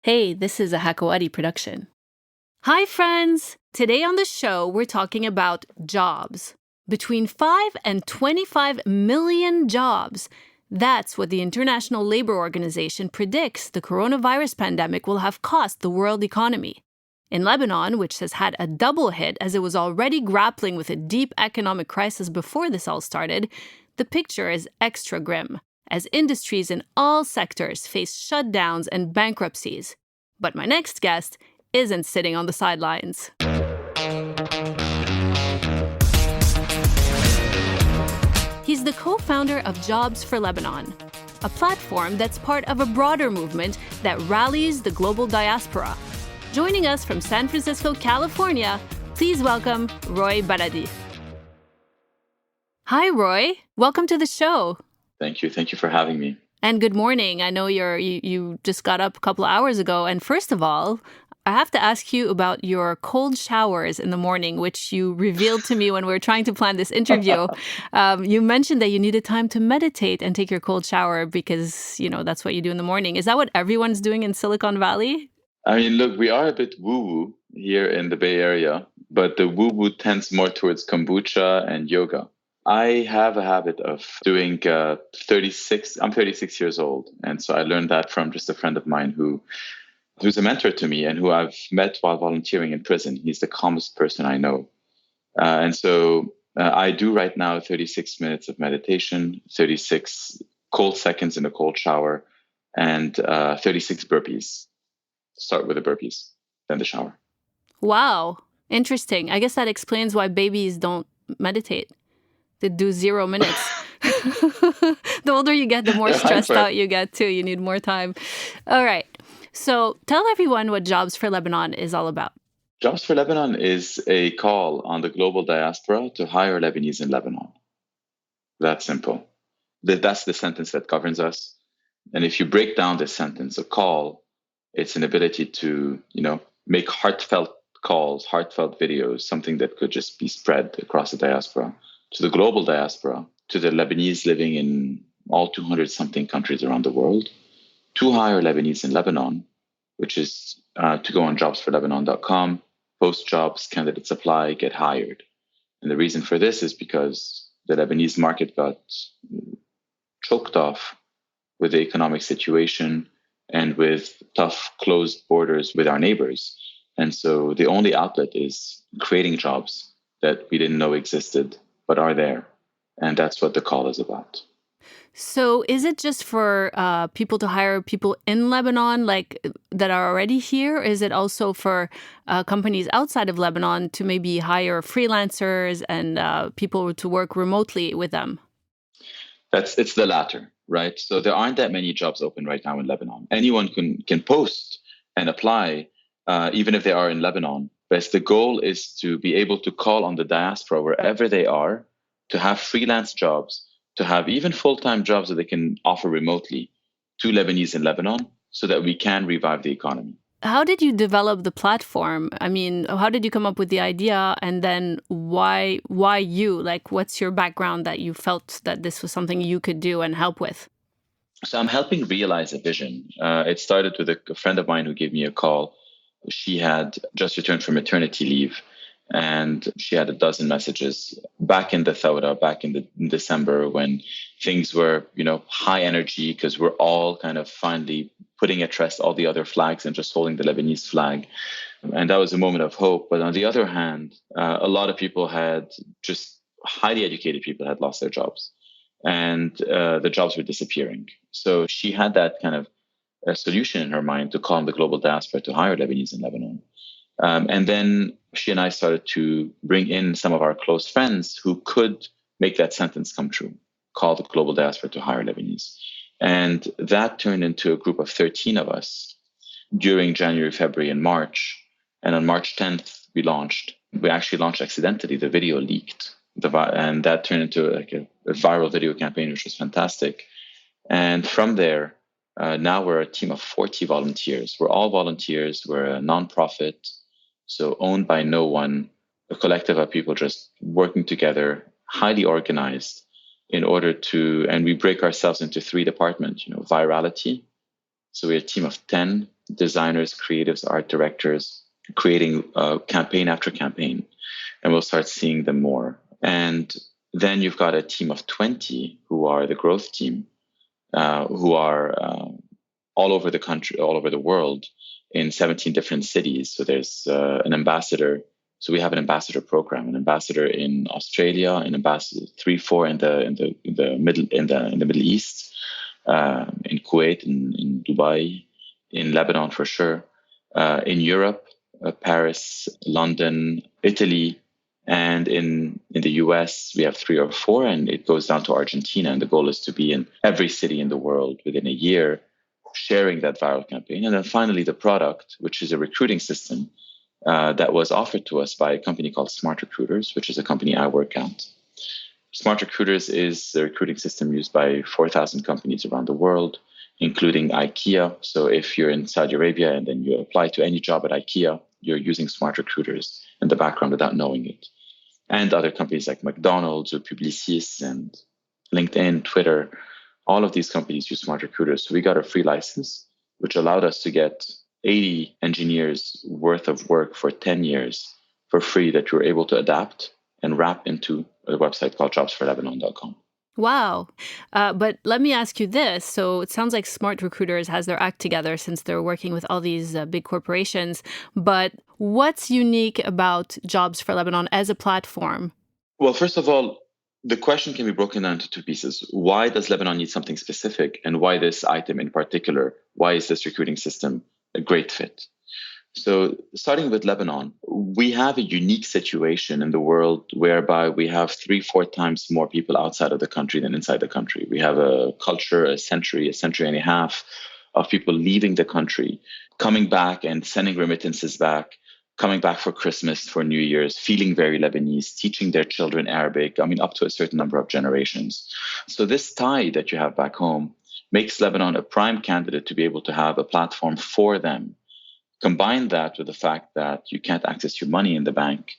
Hey, this is a Hakawati production. Hi, friends! Today on the show, we're talking about jobs. Between 5 and 25 million jobs. That's what the International Labor Organization predicts the coronavirus pandemic will have cost the world economy. In Lebanon, which has had a double hit as it was already grappling with a deep economic crisis before this all started, the picture is extra grim, as industries in all sectors face shutdowns and bankruptcies. But my next guest isn't sitting on the sidelines. He's the co-founder of Jobs for Lebanon, a platform that's part of a broader movement that rallies the global diaspora. Joining us from San Francisco, California, please welcome Roy Baladi. Hi, Roy. Welcome to the show. Thank you. Thank you for having me. And good morning. I know you just got up a couple of hours ago. And first of all, I have to ask you about your cold showers in the morning, which you revealed to me when we were trying to plan this interview. You mentioned that you needed time to meditate and take your cold shower because, that's what you do in the morning. Is that what everyone's doing in Silicon Valley? I mean, look, we are a bit woo-woo here in the Bay Area, but the woo-woo tends more towards kombucha and yoga. I have a habit of doing 36. I'm 36 years old. And so I learned that from just a friend of mine who's a mentor to me and who I've met while volunteering in prison. He's the calmest person I know. And so I do right now 36 minutes of meditation, 36 cold seconds in a cold shower, and 36 burpees. Start with the burpees, then the shower. Wow. Interesting. I guess that explains why babies don't meditate. They do 0 minutes. The older you get, the more stressed out you get too. You need more time. All right. So tell everyone what Jobs for Lebanon is all about. Jobs for Lebanon is a call on the global diaspora to hire Lebanese in Lebanon. That's simple. That's the sentence that governs us. And if you break down this sentence, a call, it's an ability to, make heartfelt calls, heartfelt videos, something that could just be spread across the diaspora, to the global diaspora, to the Lebanese living in all 200-something countries around the world, to hire Lebanese in Lebanon, which is to go on jobsforlebanon.com, post jobs, candidates apply, get hired. And the reason for this is because the Lebanese market got choked off with the economic situation and with tough closed borders with our neighbors. And so the only outlet is creating jobs that we didn't know existed, but are there. And that's what the call is about. So is it just for people to hire people in Lebanon, like that are already here? Or is it also for companies outside of Lebanon to maybe hire freelancers and people to work remotely with them? It's the latter, right? So there aren't that many jobs open right now in Lebanon. Anyone can post and apply, even if they are in Lebanon. But the goal is to be able to call on the diaspora wherever they are, to have freelance jobs, to have even full-time jobs that they can offer remotely to Lebanese in Lebanon so that we can revive the economy. How did you develop the platform? I mean, how did you come up with the idea? And then why you? Like, what's your background that you felt that this was something you could do and help with? So I'm helping realize a vision. It started with a friend of mine who gave me a call. She had just returned from maternity leave, and she had a dozen messages back in the Thawra, back in December, when things were, high energy because we're all kind of finally putting at rest all the other flags and just holding the Lebanese flag. And that was a moment of hope. But on the other hand, a lot of people had just highly educated people had lost their jobs, and the jobs were disappearing. So she had that kind of a solution in her mind to call on the global diaspora to hire Lebanese in Lebanon. And then she and I started to bring in some of our close friends who could make that sentence come true, call the global diaspora to hire Lebanese. And that turned into a group of 13 of us during January, February, and March. And on March 10th, we actually launched accidentally. The video leaked. And that turned into a viral video campaign, which was fantastic. And from there, now we're a team of 40 volunteers. We're all volunteers. We're a nonprofit, so owned by no one, a collective of people just working together, highly organized in order to, and we break ourselves into 3 departments, virality. So we're a team of 10 designers, creatives, art directors, creating campaign after campaign. And we'll start seeing them more. And then you've got a team of 20 who are the growth team, who are all over the country, all over the world, in 17 different cities. So there's an ambassador. So we have an ambassador program, an ambassador in Australia, an ambassador 3-4 in the Middle East, in Kuwait, in Dubai, in Lebanon for sure, in Europe, Paris, London, Italy, and in the US, we have 3 or 4, and it goes down to Argentina. And the goal is to be in every city in the world within a year, sharing that viral campaign. And then finally, the product, which is a recruiting system that was offered to us by a company called Smart Recruiters, which is a company I work at. Smart Recruiters is a recruiting system used by 4,000 companies around the world, including IKEA. So if you're in Saudi Arabia and then you apply to any job at IKEA, you're using Smart Recruiters in the background without knowing it. And other companies like McDonald's or Publicis and LinkedIn, Twitter, all of these companies use Smart Recruiters. So we got a free license, which allowed us to get 80 engineers worth of work for 10 years for free that you were able to adapt and wrap into a website called jobsforlebanon.com. Wow. But let me ask you this. So it sounds like Smart Recruiters has their act together since they're working with all these big corporations. But what's unique about Jobs for Lebanon as a platform? Well, first of all, the question can be broken down into 2 pieces. Why does Lebanon need something specific? And why this item in particular? Why is this recruiting system a great fit? So starting with Lebanon, we have a unique situation in the world whereby we have 3-4 times more people outside of the country than inside the country. We have a culture, a century and a half of people leaving the country, coming back and sending remittances back, coming back for Christmas, for New Year's, feeling very Lebanese, teaching their children Arabic, up to a certain number of generations. So this tie that you have back home makes Lebanon a prime candidate to be able to have a platform for them. Combine that with the fact that you can't access your money in the bank.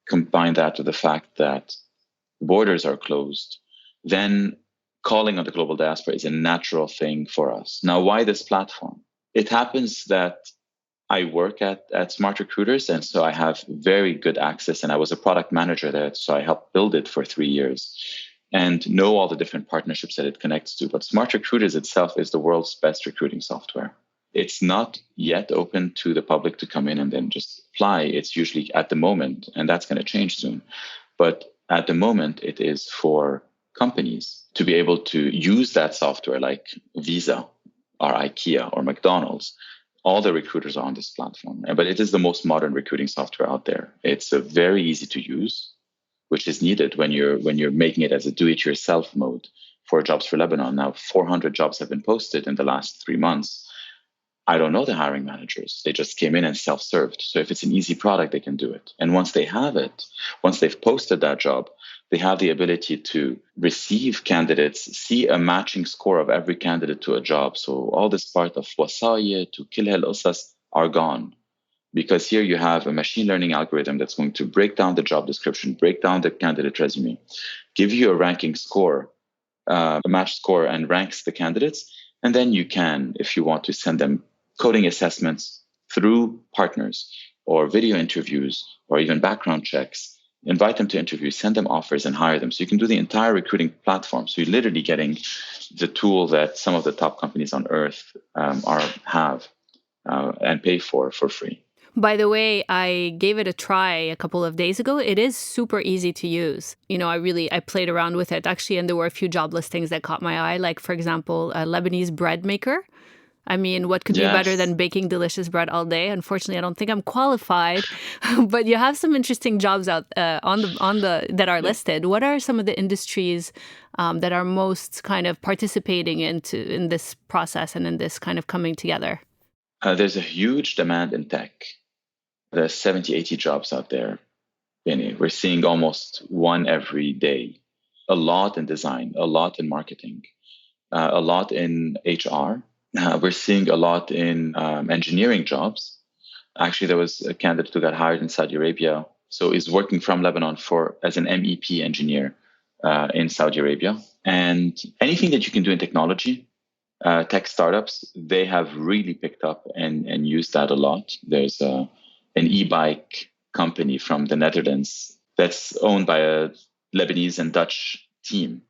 Combine that with the fact that borders are closed. Then calling on the global diaspora is a natural thing for us. Now, why this platform? It happens that I work at Smart Recruiters, and so I have very good access. And I was a product manager there, so I helped build it for 3 years and know all the different partnerships that it connects to. But Smart Recruiters itself is the world's best recruiting software. It's not yet open to the public to come in and then just apply. It's usually at the moment, and that's going to change soon. But at the moment, it is for companies to be able to use that software like Visa or IKEA or McDonald's. All the recruiters are on this platform, but it is the most modern recruiting software out there. It's very easy to use, which is needed when you're making it as a do-it-yourself mode for Jobs for Lebanon. Now, 400 jobs have been posted in the last 3 months. I don't know the hiring managers. They just came in and self-served. So if it's an easy product, they can do it. And once they have it, once they've posted that job, they have the ability to receive candidates, see a matching score of every candidate to a job. So all this part of wasaya to kilhel usas are gone. Because here you have a machine learning algorithm that's going to break down the job description, break down the candidate resume, give you a ranking score, a match score, and ranks the candidates. And then you can, if you want to, send them coding assessments through partners or video interviews or even background checks, invite them to interviews, send them offers and hire them. So you can do the entire recruiting platform. So you're literally getting the tool that some of the top companies on earth have and pay for free. By the way, I gave it a try a couple of days ago. It is super easy to use. I played around with it actually, and there were a few job listings that caught my eye. Like, for example, a Lebanese bread maker. I mean, what could be better than baking delicious bread all day? Unfortunately, I don't think I'm qualified, but you have some interesting jobs out that are listed. What are some of the industries that are most kind of participating in this process and in this kind of coming together? There's a huge demand in tech. There's 70, 80 jobs out there. We're seeing almost one every day. A lot in design, a lot in marketing, a lot in HR. We're seeing a lot in engineering jobs. Actually, there was a candidate who got hired in Saudi Arabia, so is working from Lebanon as an MEP engineer in Saudi Arabia. And anything that you can do in technology, tech startups, they have really picked up and used that a lot. There's an e-bike company from the Netherlands that's owned by a Lebanese and Dutch team.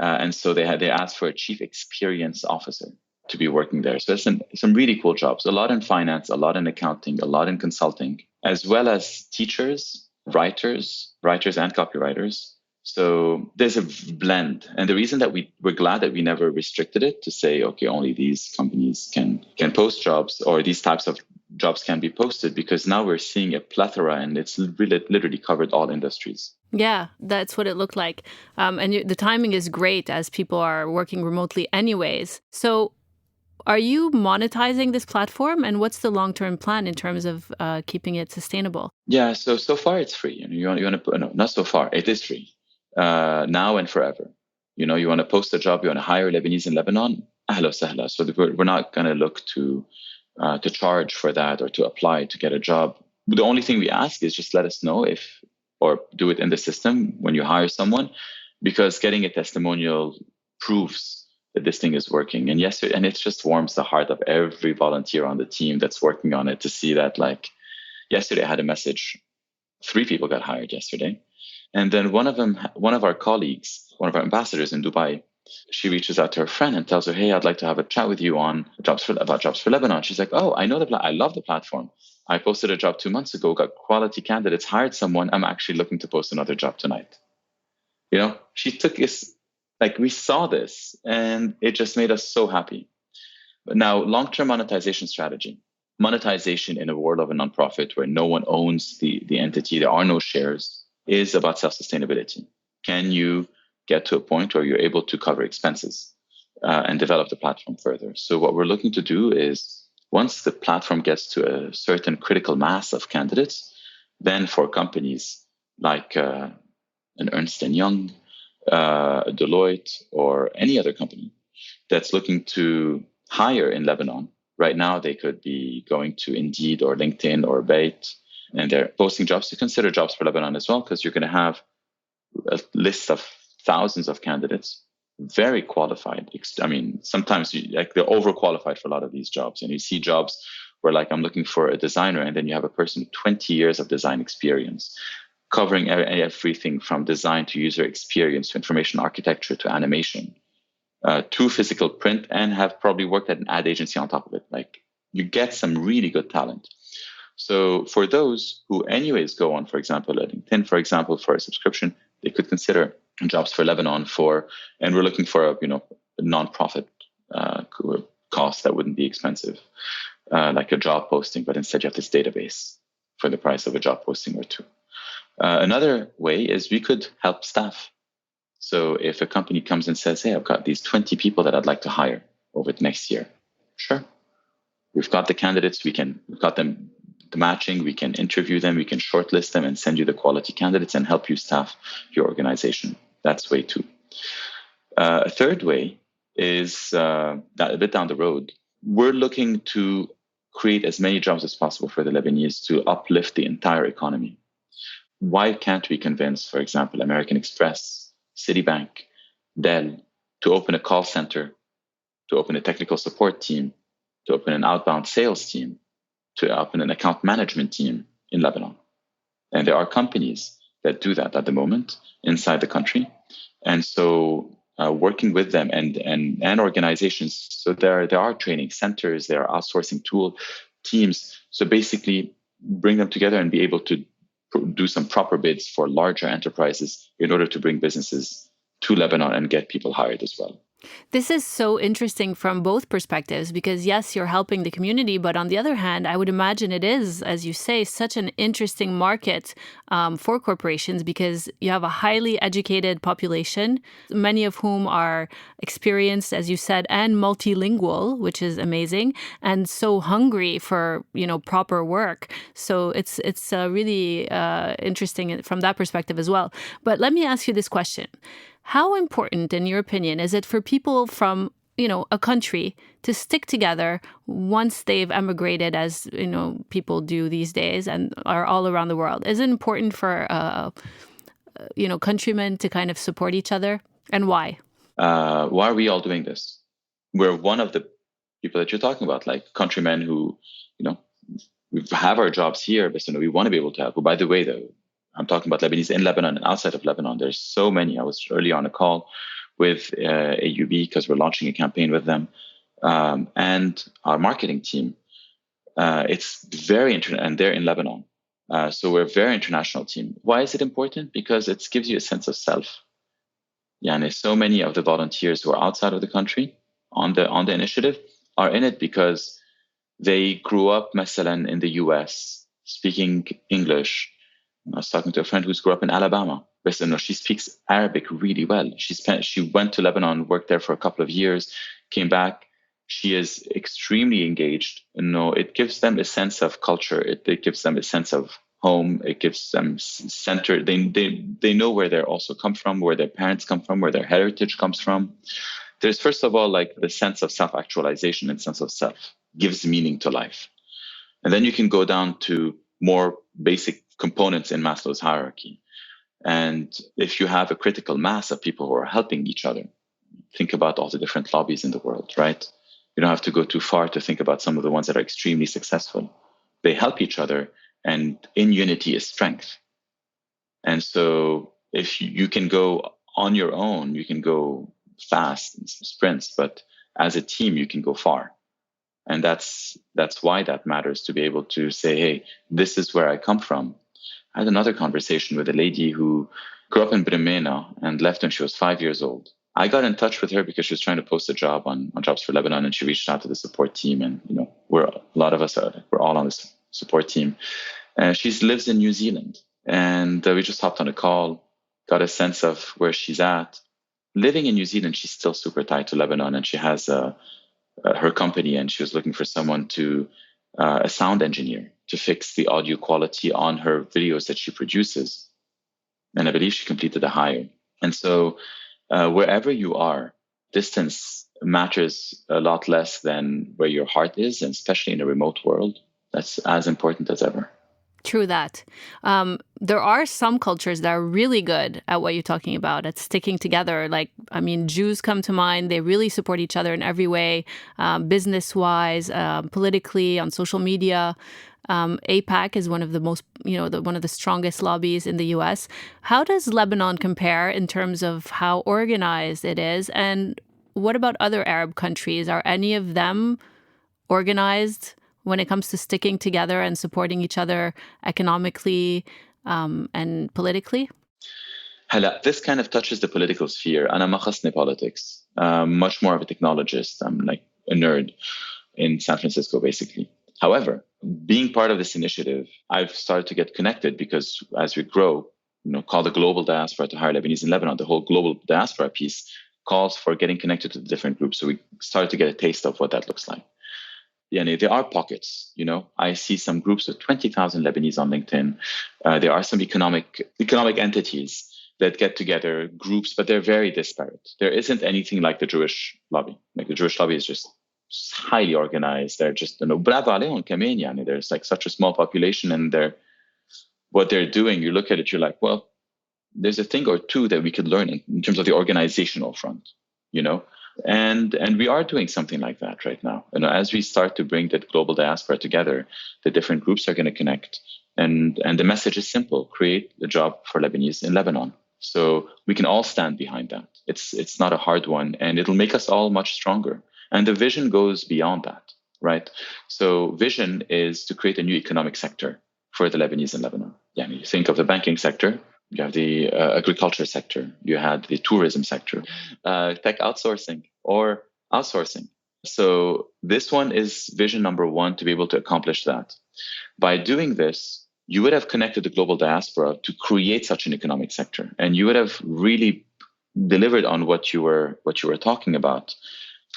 And so they asked for a chief experience officer to be working there. So there's some really cool jobs, a lot in finance, a lot in accounting, a lot in consulting, as well as teachers, writers and copywriters. So there's a blend. And the reason that we're glad that we never restricted it to say, okay, only these companies can post jobs, or these types of jobs can be posted, because now we're seeing a plethora, and it's really literally covered all industries. Yeah, that's what it looked like. And the timing is great as people are working remotely anyways. So are you monetizing this platform, and what's the long-term plan in terms of keeping it sustainable? Yeah, so far it's free. You want to put, no, not so far. It is free now and forever. You want to post a job, you want to hire Lebanese in Lebanon, ahla sahla. So we're not going to look to charge for that or to apply to get a job. The only thing we ask is just let us know or do it in the system when you hire someone, because getting a testimonial proves that this thing is working. And yes, and it just warms the heart of every volunteer on the team that's working on it to see that, like, yesterday I had a message, 3 people got hired yesterday. And then one of our colleagues, one of our ambassadors in Dubai, she reaches out to her friend and tells her, hey, I'd like to have a chat with you on jobs for Lebanon. She's like, oh, I know I love the platform. I posted a job 2 months ago, got quality candidates, hired someone. I'm actually looking to post another job tonight. She took us, like, we saw this and it just made us so happy. But now, long-term monetization strategy. Monetization in a world of a nonprofit where no one owns the entity, there are no shares, is about self-sustainability. Can you get to a point where you're able to cover expenses and develop the platform further? So what we're looking to do is, once the platform gets to a certain critical mass of candidates, then for companies like an Ernst & Young, Deloitte, or any other company that's looking to hire in Lebanon, right now they could be going to Indeed or LinkedIn or Bait, and they're posting jobs, to consider jobs for Lebanon as well, because you're going to have a list of thousands of candidates, very qualified. I mean, sometimes they're overqualified for a lot of these jobs. And you see jobs where, like, I'm looking for a designer, and then you have a person with 20 years of design experience, covering everything from design to user experience to information architecture to animation, to physical print, and have probably worked at an ad agency on top of it. Like, you get some really good talent. So for those who anyways go on, for example, LinkedIn, for example, for a subscription, they could consider jobs for Lebanon and we're looking for a nonprofit cost that wouldn't be expensive, like a job posting, but instead you have this database for the price of a job posting or 2. Another way is we could help staff. So if a company comes and says, hey, I've got these 20 people that I'd like to hire over the next year. Sure. We've got the candidates. We've got them, the matching. We can interview them. We can shortlist them and send you the quality candidates and help you staff your organization. That's way 2. A third way is that a bit down the road. We're looking to create as many jobs as possible for the Lebanese to uplift the entire economy. Why can't we convince, for example, American Express, Citibank, Dell, to open a call center, to open a technical support team, to open an outbound sales team, to open an account management team in Lebanon? And there are companies that do that at the moment inside the country. And so working with them and organizations, so there are training centers, there are outsourcing teams. So basically bring them together and be able to do some proper bids for larger enterprises in order to bring businesses to Lebanon and get people hired as well. This is so interesting from both perspectives, because yes, you're helping the community, but on the other hand, I would imagine it is, as you say, such an interesting market for corporations, because you have a highly educated population, many of whom are experienced, as you said, and multilingual, which is amazing, and so hungry for proper work. So it's really interesting from that perspective as well. But let me ask you this question. How important, in your opinion, is it for people from, a country to stick together once they've emigrated, as, people do these days and are all around the world? Is it important for, countrymen to kind of support each other? And why? Why are we all doing this? we're one of the people that you're talking about, like countrymen who, we have our jobs here, but we want to be able to help. Well, by the way, though, I'm talking about Lebanese in Lebanon and outside of Lebanon. There's so many. I was early on a call with AUB because we're launching a campaign with them, and our marketing team. It's very international, and they're in Lebanon. So we're a very international team. Why is it important? Because it gives you a sense of self. Yeah, and so many of the volunteers who are outside of the country on the initiative are in it because they grew up, masalan, in the US, speaking English. I was talking to a friend who's grew up in Alabama. She speaks Arabic really well. She went to Lebanon, worked there for a couple of years, came back. She is extremely engaged. It gives them a sense of culture. It gives them a sense of home. It gives them center. They know where they also come from, where their parents come from, where their heritage comes from. There's first of all like the sense of self-actualization and sense of self gives meaning to life. And then you can go down to more basic components in Maslow's hierarchy. And if you have a critical mass of people who are helping each other, think about all the different lobbies in the world, right? You don't have to go too far to think about some of the ones that are extremely successful. They help each other, and in unity is strength. And so if you can go on your own, you can go fast in sprints, but as a team, you can go far. And that's why that matters, to be able to say, hey, this is where I come from. I had another conversation with a lady who grew up in Bremena and left when she was 5 years old. I got in touch with her because she was trying to post a job on Jobs for Lebanon, and she reached out to the support team. And we're all on this support team. She lives in New Zealand, and we just hopped on a call, got a sense of where she's at. Living in New Zealand, she's still super tied to Lebanon, and she has her company, and she was looking for someone a sound engineer to fix the audio quality on her videos that she produces. And I believe she completed a hire. And so wherever you are, distance matters a lot less than where your heart is, and especially in a remote world, that's as important as ever. True that. There are some cultures that are really good at what you're talking about, at sticking together. Jews come to mind. They really support each other in every way, business-wise, politically, on social media. AIPAC is one of the most, one of the strongest lobbies in the U.S. How does Lebanon compare in terms of how organized it is? And what about other Arab countries? Are any of them organized when it comes to sticking together and supporting each other economically and politically? This kind of touches the political sphere. أنا ما خصني politics. Much more of a technologist. I'm like a nerd in San Francisco, basically. However, being part of this initiative, I've started to get connected because as we grow, called the global diaspora to hire Lebanese in Lebanon, the whole global diaspora piece calls for getting connected to the different groups. So we started to get a taste of what that looks like. There are pockets. I see some groups of 20,000 Lebanese on LinkedIn. There are some economic entities that get together, groups, but they're very disparate. There isn't anything like the Jewish lobby. Like the Jewish lobby is just highly organized. They're just, bravo عليهم كمان. There's like such a small population, and what they're doing, you look at it, you're like, well, there's a thing or two that we could learn in terms of the organizational front, And we are doing something like that right now. As we start to bring the global diaspora together, the different groups are going to connect. And the message is simple: create a job for Lebanese in Lebanon. So we can all stand behind that. It's not a hard one, and it'll make us all much stronger. And the vision goes beyond that, right? So vision is to create a new economic sector for the Lebanese in Lebanon. You think of the banking sector. You have the agriculture sector. You had the tourism sector, tech outsourcing or outsourcing. So this one is vision number one, to be able to accomplish that. By doing this, you would have connected the global diaspora to create such an economic sector, and you would have really delivered on what you were talking about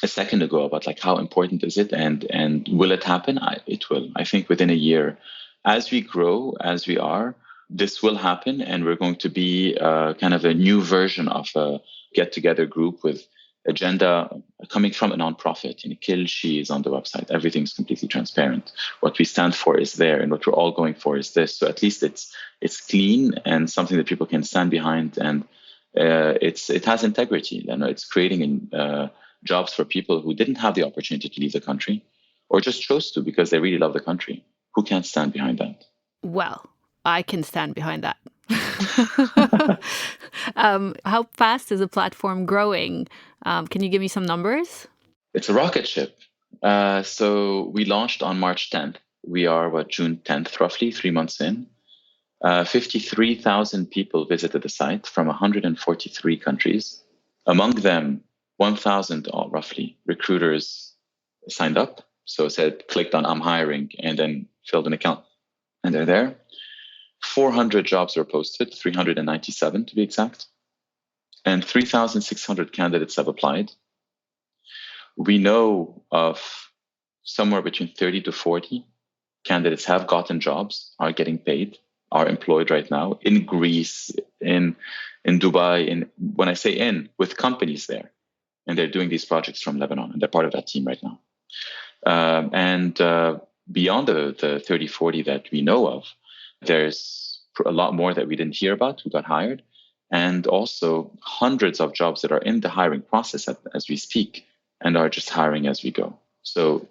a second ago about like how important is it and will it happen? It will. I think within a year, as we grow, as we are, this will happen, and we're going to be kind of a new version of a get-together group with agenda coming from a nonprofit. Kil Shi is on the website. Everything's completely transparent. What we stand for is there, and what we're all going for is this. So at least it's clean and something that people can stand behind, and it has integrity. It's creating jobs for people who didn't have the opportunity to leave the country or just chose to because they really love the country. Who can't stand behind that? Well, I can stand behind that. How fast is the platform growing? Can you give me some numbers? It's a rocket ship. So we launched on March 10th. We are, June 10th, roughly 3 months in. 53,000 people visited the site from 143 countries. Among them, 1,000 roughly recruiters signed up. So said, clicked on I'm hiring and then filled an account and they're there. 400 jobs were posted, 397 to be exact. And 3,600 candidates have applied. We know of somewhere between 30 to 40 candidates have gotten jobs, are getting paid, are employed right now in Greece, in Dubai, when I say with companies there. And they're doing these projects from Lebanon, and they're part of that team right now. Beyond the 30, 40 that we know of, there's a lot more that we didn't hear about who got hired, and also hundreds of jobs that are in the hiring process as we speak and are just hiring as we go. So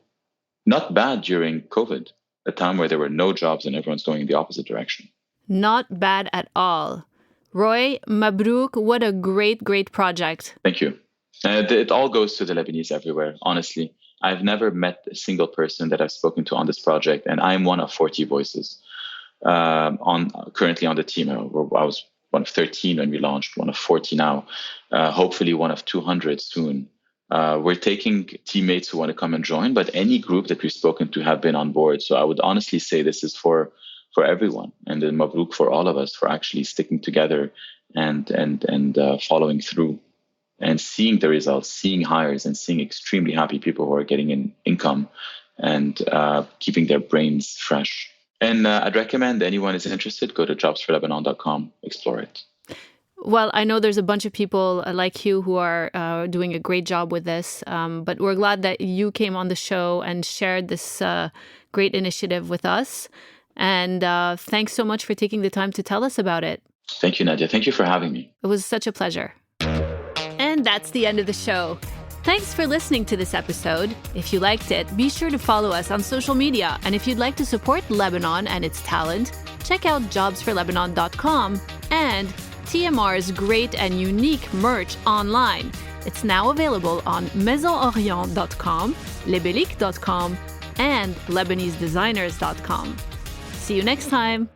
not bad during COVID, a time where there were no jobs and everyone's going in the opposite direction. Not bad at all. Roy, Mabrouk, what a great, great project. Thank you. It all goes to the Lebanese everywhere, honestly. I've never met a single person that I've spoken to on this project, and I'm one of 40 voices currently on the team. I was one of 13 when we launched, one of 40 now, hopefully one of 200 soon. We're taking teammates who want to come and join, but any group that we've spoken to have been on board. So I would honestly say this is for everyone, and then Mabruk for all of us for actually sticking together and following through and seeing the results, seeing hires and seeing extremely happy people who are getting in income and keeping their brains fresh. And I'd recommend anyone is interested, go to jobsforlebanon.com, explore it. Well, I know there's a bunch of people like you who are doing a great job with this, but we're glad that you came on the show and shared this great initiative with us. And thanks so much for taking the time to tell us about it. Thank you, Nadia. Thank you for having me. It was such a pleasure. And that's the end of the show. Thanks for listening to this episode. If you liked it, be sure to follow us on social media. And if you'd like to support Lebanon and its talent, check out jobsforlebanon.com and TMR's great and unique merch online. It's now available on maisonorient.com, lebelique.com, and lebanesedesigners.com. See you next time.